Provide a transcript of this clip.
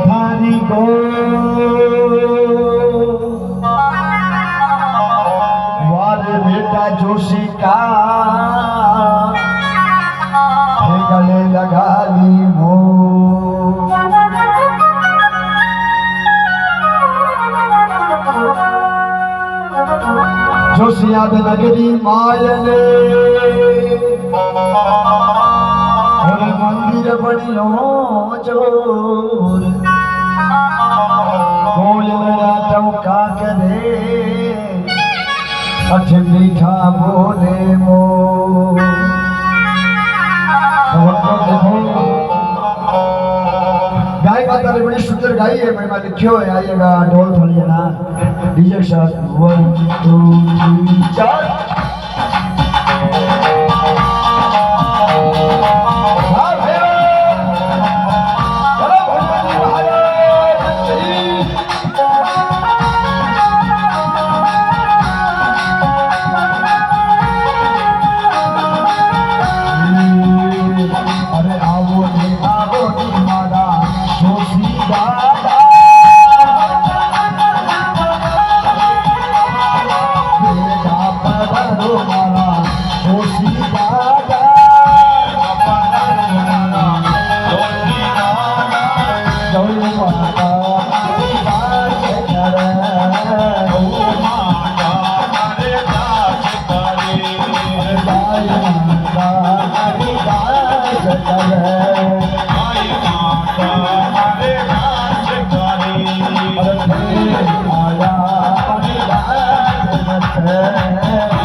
थारी गो वार बेटा जोशी का गले लगा ली मो जोशिया नगरी मायने और मंदिर बनियो जोर बोलना टौका करे अठ मीठा बोले मो गाय का तारे बड़ी सुंदर गाई है मैं लिखियो है आइएगा ढोल थोड़िए ना डीजे के साथ 1 2 3 4 आया